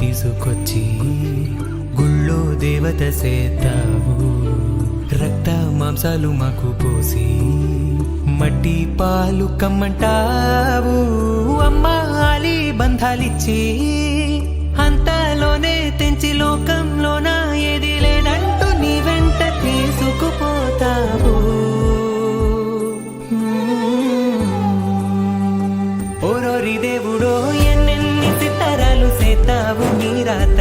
తీసుకొచ్చి గుళ్ళో దేవత సేతావు. రక్త మాంసాలు మాకు పోసి మట్టి పాలు కమ్మంటావు. అమ్మాలి బంధాలిచ్చి అంతలోనే తెంచి లోకంలోన ఏది లేదంటూ నీ వెంట తీసుకుపోతావు. ఓరోరి దేవుడో ఎన్నెన్ని సితారాలు సేతావు నీ రాత